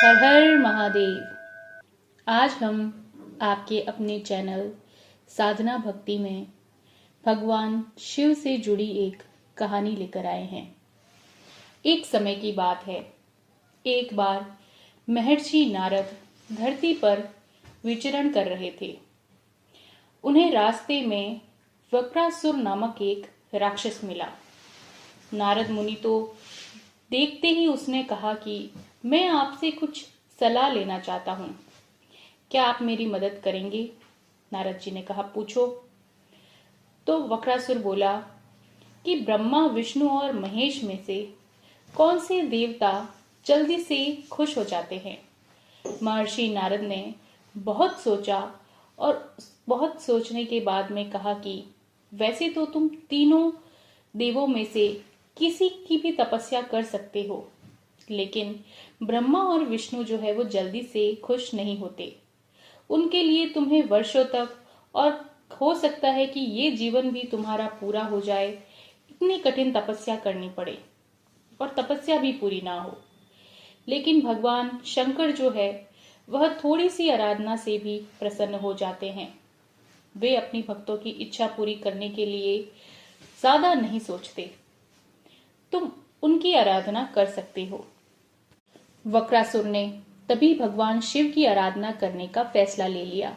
हर हर महादेव। आज हम आपके अपने चैनल साधना भक्ति में भगवान शिव से जुड़ी एक कहानी लेकर आए हैं। एक समय की बात है। एक बार महर्षि नारद धरती पर विचरण कर रहे थे। उन्हें रास्ते में वक्रासुर नामक एक राक्षस मिला। नारद मुनि तो देखते ही उसने कहा कि मैं आपसे कुछ सलाह लेना चाहता हूं, क्या आप मेरी मदद करेंगे? नारद जी ने कहा, पूछो। तो वक्रासुर बोला कि ब्रह्मा, विष्णु और महेश में से कौन से देवता जल्दी से खुश हो जाते हैं? महर्षि नारद ने बहुत सोचा और बहुत सोचने के बाद में कहा कि वैसे तो तुम तीनों देवों में से किसी की भी तपस्या कर सकते हो, लेकिन ब्रह्मा और विष्णु जो है वो जल्दी से खुश नहीं होते। उनके लिए तुम्हें वर्षों तक, और हो सकता है कि ये जीवन भी तुम्हारा पूरा हो जाए, इतनी कठिन तपस्या करनी पड़े और तपस्या भी पूरी ना हो। लेकिन भगवान शंकर जो है वह थोड़ी सी आराधना से भी प्रसन्न हो जाते हैं। वे अपनी भक्तों की इच्छा पूरी करने के लिए ज्यादा नहीं सोचते। तुम उनकी आराधना कर सकते हो। वक्रासुर ने तभी भगवान शिव की आराधना करने का फैसला ले लिया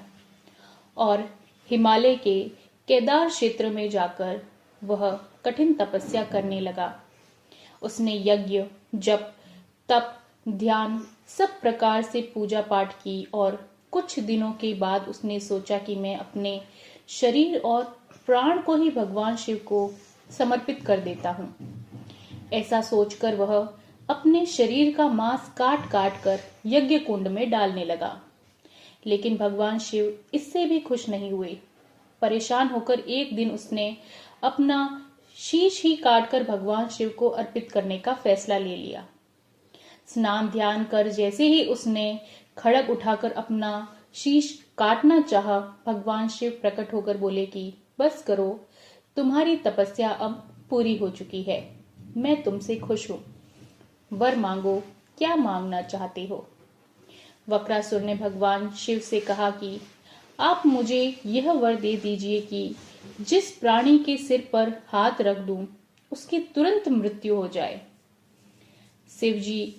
और हिमालय के केदार क्षेत्र में जाकर वह कठिन तपस्या करने लगा। उसने यज्ञ, जप, तप, ध्यान सब प्रकार से पूजा पाठ की और कुछ दिनों के बाद उसने सोचा कि मैं अपने शरीर और प्राण को ही भगवान शिव को समर्पित कर देता हूँ। ऐसा सोचकर वह अपने शरीर का मांस काट काट कर यज्ञ कुंड में डालने लगा। लेकिन भगवान शिव इससे भी खुश नहीं हुए। परेशान होकर एक दिन उसने अपना शीश ही काटकर भगवान शिव को अर्पित करने का फैसला ले लिया। स्नान ध्यान कर जैसे ही उसने खड़ग उठाकर अपना शीश काटना चाहा, भगवान शिव प्रकट होकर बोले कि बस करो, तुम्हारी तपस्या अब पूरी हो चुकी है, मैं तुमसे खुश हूं। वर मांगो, क्या मांगना चाहते हो? वक्रासुर ने भगवान शिव से कहा कि आप मुझे यह वर दे दीजिए कि जिस प्राणी के सिर पर हाथ रख दूं उसकी तुरंत मृत्यु हो जाए। शिव जी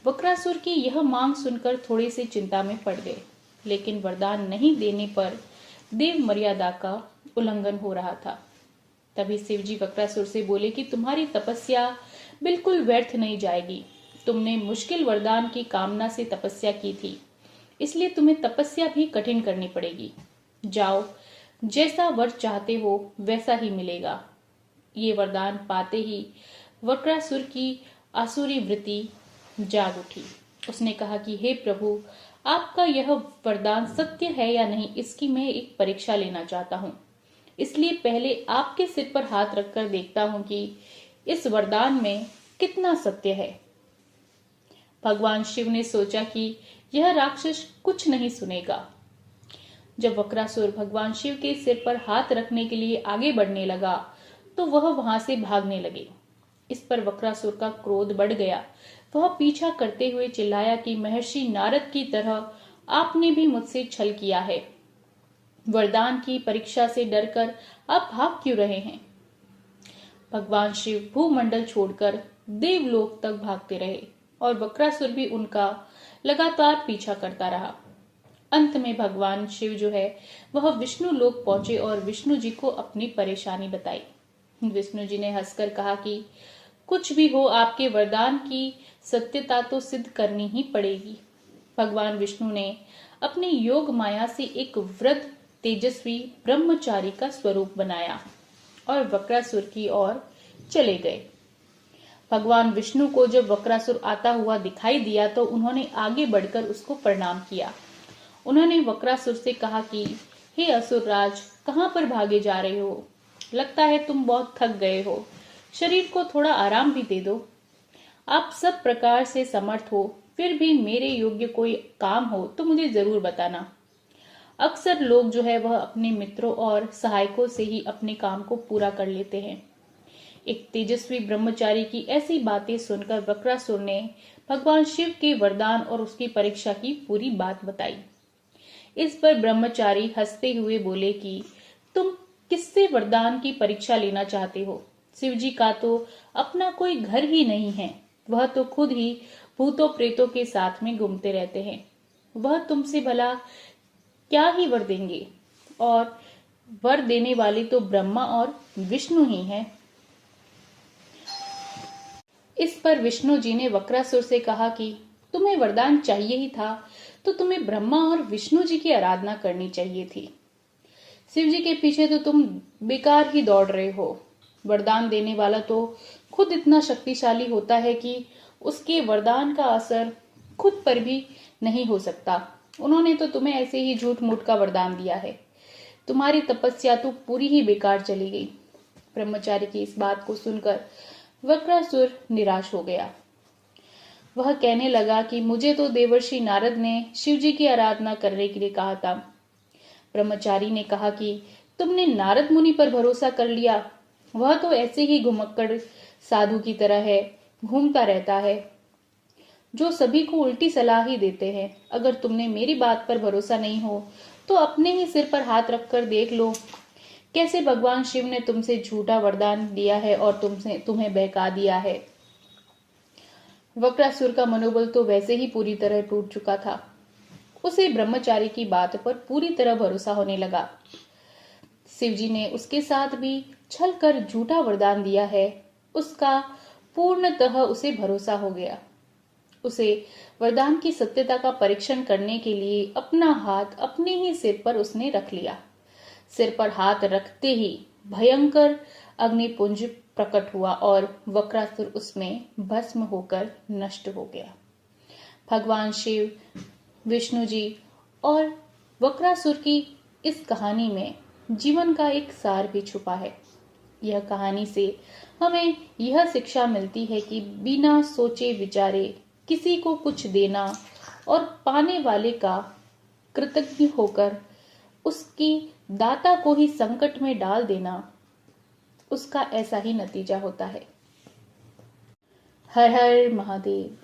वक्रासुर की यह मांग सुनकर थोड़े से चिंता में पड़ गए, लेकिन वरदान नहीं देने पर देव मर्यादा का उल्लंघन हो रहा था। तभी शिव जी वक्रासुर से बोले कि तुम्हारी तपस्या बिल्कुल व्यर्थ नहीं जाएगी। तुमने मुश्किल वरदान की कामना से तपस्या की थी, इसलिए तुम्हें तपस्या भी कठिन करनी पड़ेगी। जाओ, जैसा वर चाहते हो वैसा ही मिलेगा। ये वरदान पाते ही वक्रासुर की आसुरी वृत्ति जाग उठी। उसने कहा कि हे प्रभु, आपका यह वरदान सत्य है या नहीं, इसकी मैं एक परीक्षा लेना चाहता हूँ। इसलिए पहले आपके सिर पर हाथ रखकर देखता हूं कि इस वरदान में कितना सत्य है। भगवान शिव ने सोचा कि यह राक्षस कुछ नहीं सुनेगा। जब वक्रासुर भगवान शिव के सिर पर हाथ रखने के लिए आगे बढ़ने लगा तो वह वहां से भागने लगे। इस पर वक्रासुर का क्रोध बढ़ गया। वह पीछा करते हुए चिल्लाया कि महर्षि नारद की तरह आपने भी मुझसे छल किया है। वरदान की परीक्षा से डरकर आप भाग क्यों रहे हैं? भगवान शिव भूमंडल छोड़कर देवलोक तक भागते रहे और वक्रासुर भी उनका लगातार पीछा करता रहा। अंत में भगवान शिव जो है वह विष्णु लोक पहुंचे और विष्णु जी को अपनी परेशानी बताई। विष्णु जी ने हंसकर कहा कि कुछ भी हो, आपके वरदान की सत्यता तो सिद्ध करनी ही पड़ेगी। भगवान विष्णु ने अपने योग माया से एक वृद्ध तेजस्वी ब्रह्मचारी का स्वरूप बनाया और वक्रासुर की ओर चले गए। भगवान विष्णु को जब वक्रासुर आता हुआ दिखाई दिया तो उन्होंने आगे बढ़कर उसको प्रणाम किया। उन्होंने वक्रासुर से कहा कि हे असुरराज, कहां पर भागे जा रहे हो? लगता है तुम बहुत थक गए हो, शरीर को थोड़ा आराम भी दे दो। आप सब प्रकार से समर्थ हो, फिर भी मेरे योग्य कोई काम हो तो मुझे जरूर बताना। अक्सर लोग जो है वह अपने मित्रों और सहायकों से ही अपने काम को पूरा कर लेते हैं। एक तेजस्वी ब्रह्मचारी की ऐसी बातें सुनकर वक्रासुर ने भगवान शिव के वरदान और उसकी परीक्षा की पूरी बात बताई। इस पर ब्रह्मचारी हंसते हुए बोले कि तुम किससे वरदान की परीक्षा लेना चाहते हो? शिव जी का तो अपना कोई घर ही नहीं है। वह तो खुद ही भूतों प्रेतों के साथ में घूमते रहते हैं। वह तुमसे भला क्या ही वर देंगे? और वर देने वाले तो ब्रह्मा और विष्णु ही हैं। इस पर विष्णु जी ने वक्रासुर से कहा कि तुम्हें वरदान चाहिए ही था तो तुम्हें ब्रह्मा और विष्णु जी की आराधना करनी चाहिए थी। शिव जी के पीछे तो तुम बेकार ही दौड़ रहे हो। वरदान देने वाला तो खुद इतना शक्तिशाली होता है कि उसके वरदान का असर खुद पर भी नहीं हो सकता। उन्होंने तो तुम्हें ऐसे ही झूठ मूठ का वरदान दिया है। तुम्हारी तपस्या तो पूरी ही बेकार चली गई। ब्रह्मचारी की इस बात को सुनकर वक्रासुर निराश हो गया। वह कहने लगा कि मुझे तो देवर्षि नारद ने शिव जी की आराधना करने के लिए कहा था। ब्रह्मचारी ने कहा कि तुमने नारद मुनि पर भरोसा कर लिया। वह तो ऐसे ही घुमक्कड़ साधु की तरह है, घूमता रहता है, जो सभी को उल्टी सलाह ही देते हैं। अगर तुमने मेरी बात पर भरोसा नहीं हो तो अपने ही सिर पर हाथ रखकर देख लो कैसे भगवान शिव ने तुमसे झूठा वरदान दिया है और तुम्हें बहका दिया है। वक्रासुर का मनोबल तो वैसे ही पूरी तरह टूट चुका था। उसे ब्रह्मचारी की बात पर पूरी तरह भरोसा होने लगा। शिवजी ने उसके साथ भी छल कर झूठा वरदान दिया है, उसका पूर्णतः उसे भरोसा हो गया। उसे वरदान की सत्यता का परीक्षण करने के लिए अपना हाथ अपने ही सिर पर उसने रख लिया। सिर पर हाथ रखते ही भयंकर अग्निपुंज प्रकट हुआ और वक्रासुर उसमें भस्म होकर नष्ट हो गया। भगवान शिव, विष्णु जी और वक्रासुर की इस कहानी में जीवन का एक सार भी छुपा है। यह कहानी से हमें यह शिक्षा मिलती है कि बिना सोचे विचारे किसी को कुछ देना और पाने वाले का कृतज्ञ होकर उसकी दाता को ही संकट में डाल देना, उसका ऐसा ही नतीजा होता है। हर हर महादेव।